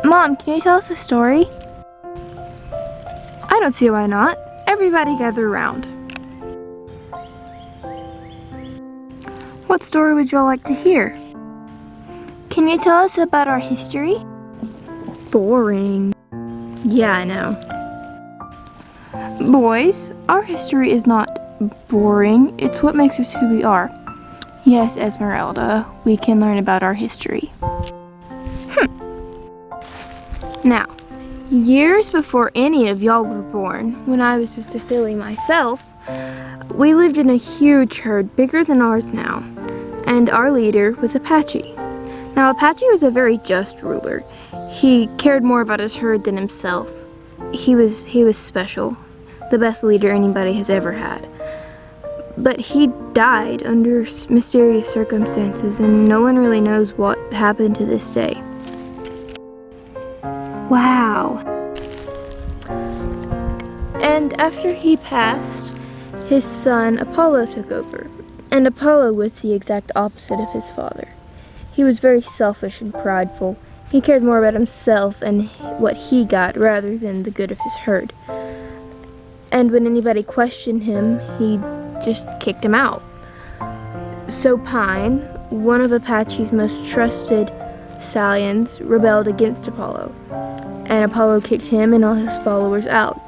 Mom, can you tell us a story? I don't see why not. Everybody gather around. What story would you all like to hear? Can you tell us about our history? Boring. Yeah, I know. Boys, our history is not boring. It's what makes us who we are. Yes, Esmeralda, we can learn about our history. Now, years before any of y'all were born, when I was just a filly myself, we lived in a huge herd bigger than ours now, and our leader was Apache. Now, Apache was a very just ruler. He cared more about his herd than himself. He was special, the best leader anybody has ever had. But he died under mysterious circumstances, and no one really knows what happened to this day. Wow. And after he passed, his son Apollo took over. And Apollo was the exact opposite of his father. He was very selfish and prideful. He cared more about himself and what he got rather than the good of his herd. And when anybody questioned him, he just kicked him out. So Pine, one of Apache's most trusted stallions, rebelled against Apollo. And Apollo kicked him and all his followers out.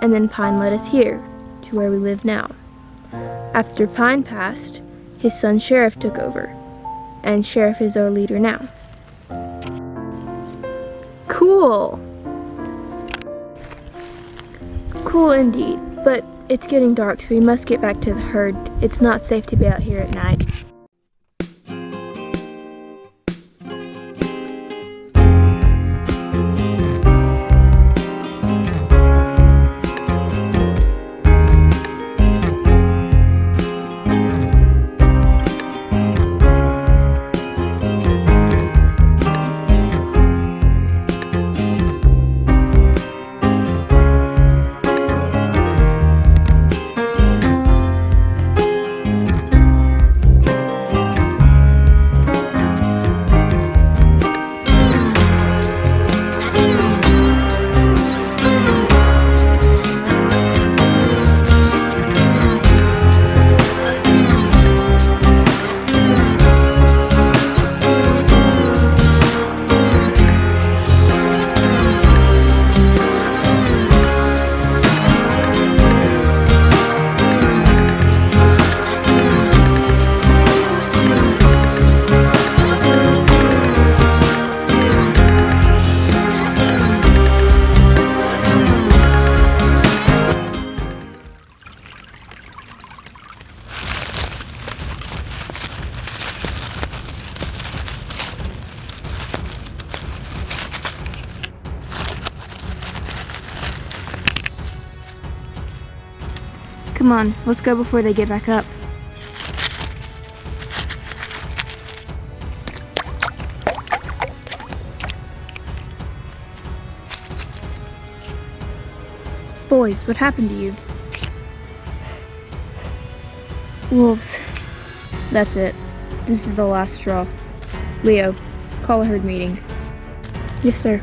And then Pine led us here, to where we live now. After Pine passed, his son Sheriff took over. And Sheriff is our leader now. Cool. Cool indeed, but it's getting dark, so we must get back to the herd. It's not safe to be out here at night. Come on, let's go before they get back up. Boys, what happened to you? Wolves. That's it. This is the last straw. Leo, call a herd meeting. Yes, sir.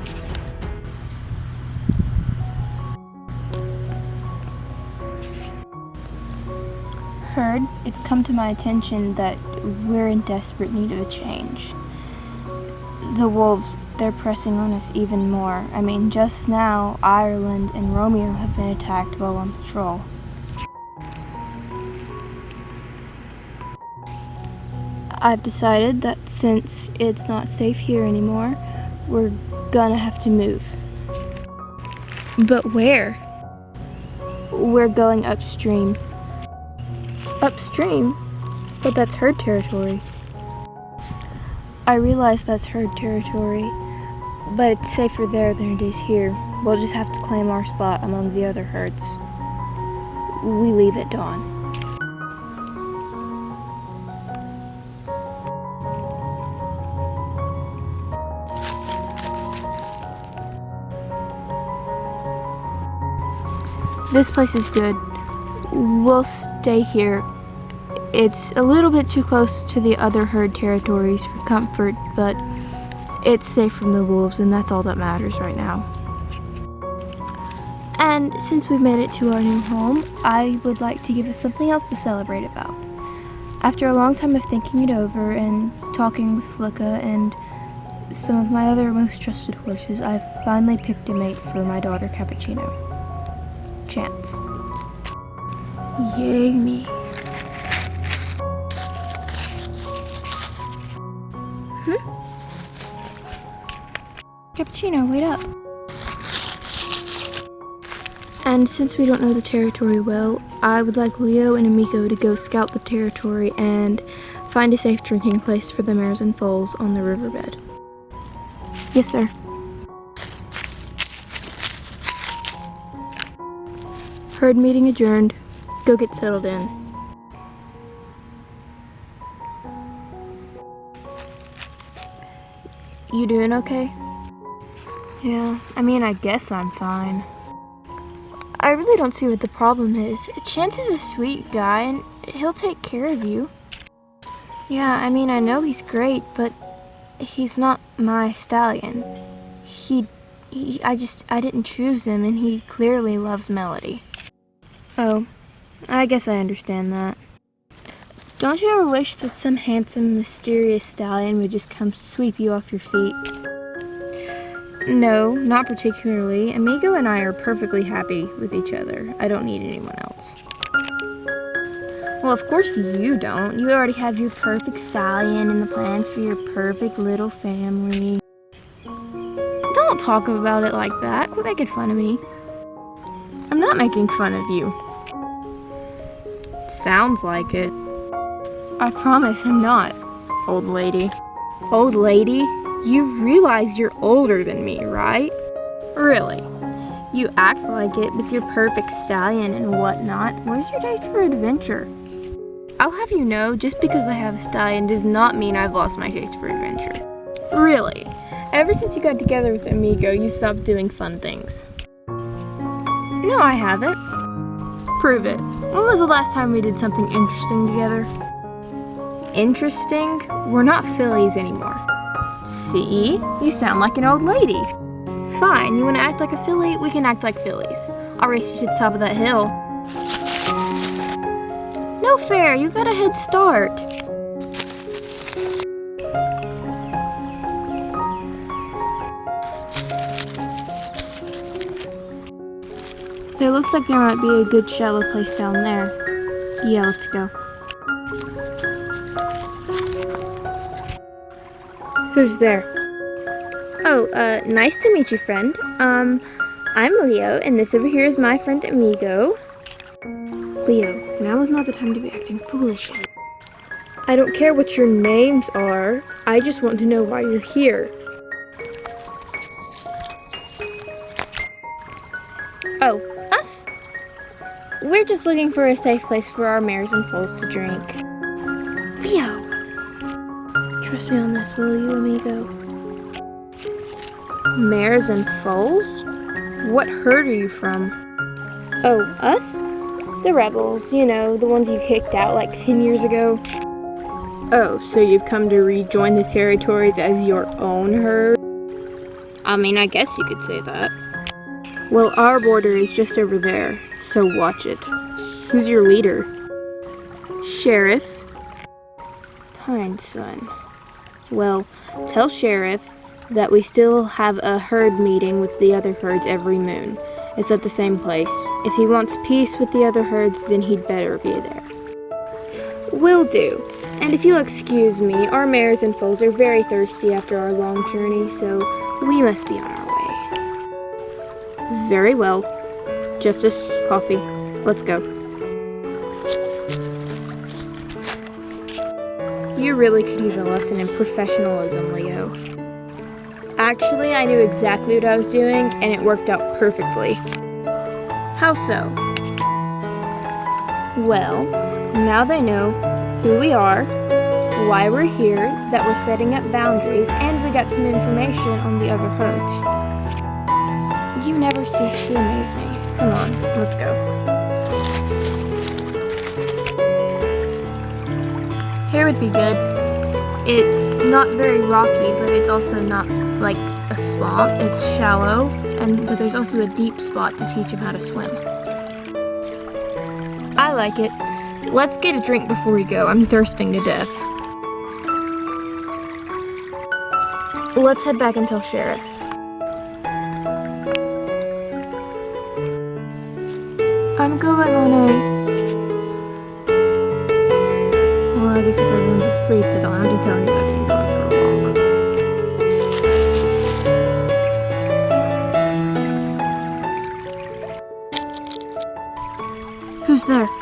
Herd, it's come to my attention that we're in desperate need of a change. The wolves, they're pressing on us even more. I mean, just now, Ireland and Romeo have been attacked while on patrol. I've decided that since it's not safe here anymore, we're gonna have to move. But where? We're going upstream. Upstream? But that's herd territory. I realize that's herd territory, but it's safer there than it is here. We'll just have to claim our spot among the other herds. We leave at dawn. This place is good. We'll stay here. It's a little bit too close to the other herd territories for comfort, but It's safe from the wolves, and that's all that matters right now. And since we've made it to our new home, I would like to give us something else to celebrate about. After a long time of thinking it over and talking with Flicka and some of my other most trusted horses, I've finally picked a mate for my daughter Cappuccino. Chance. Yay me. Cappuccino, wait up. And since we don't know the territory well, I would like Leo and Amigo to go scout the territory and find a safe drinking place for the mares and foals on the riverbed. Yes, sir. Herd meeting adjourned. Go get settled in. You doing okay? Yeah, I mean, I guess I'm fine. I really don't see what the problem is. Chance is a sweet guy, and he'll take care of you. Yeah, I mean, I know he's great, but he's not my stallion. I didn't choose him, and he clearly loves Melody. Oh, I guess I understand that. Don't you ever wish that some handsome, mysterious stallion would just come sweep you off your feet? No, not particularly. Amigo and I are perfectly happy with each other. I don't need anyone else. Well, of course you don't. You already have your perfect stallion and the plans for your perfect little family. Don't talk about it like that. Quit making fun of me. I'm not making fun of you. Sounds like it. I promise I'm not, old lady. Old lady? You realize you're older than me, right? Really? You act like it with your perfect stallion and whatnot. Where's your taste for adventure? I'll have you know, just because I have a stallion does not mean I've lost my taste for adventure. Really? Ever since you got together with Amigo, you stopped doing fun things. No, I haven't. Prove it. When was the last time we did something interesting together? Interesting? We're not fillies anymore. See? You sound like an old lady. Fine, you want to act like a filly? We can act like fillies. I'll race you to the top of that hill. No fair, you got a head start. It looks like there might be a good shallow place down there. Yeah, let's go. Who's there? Oh, nice to meet you, friend. I'm Leo, and this over here is my friend Amigo. Leo, now is not the time to be acting foolishly. I don't care what your names are. I just want to know why you're here. Oh, us? We're just looking for a safe place for our mares and foals to drink. Leo! Trust me on this, will you, Amigo? Mares and foals? What herd are you from? Oh, us? The rebels, you know, the ones you kicked out like 10 years ago. Oh, so you've come to rejoin the territories as your own herd? I mean, I guess you could say that. Well, our border is just over there, so watch it. Who's your leader? Sheriff? Kind son. Well, tell Sheriff that we still have a herd meeting with the other herds every moon. It's at the same place. If he wants peace with the other herds, then he'd better be there. Will do. And if you'll excuse me, our mares and foals are very thirsty after our long journey, so we must be on our way. Very well. Justice, coffee. Let's go. You really could use a lesson in professionalism, Leo. Actually, I knew exactly what I was doing, and it worked out perfectly. How so? Well, now they know who we are, why we're here, that we're setting up boundaries, and we got some information on the other herds. You never cease to amaze me. Come on, let's go. Here would be good. It's not very rocky, but it's also not like a swamp. It's shallow, but there's also a deep spot to teach him how to swim. I like it. Let's get a drink before we go. I'm thirsting to death. Let's head back and tell Sheriff. I'm going on well, I guess if everyone's asleep, I don't have to tell anybody I'm going for a walk. Who's there?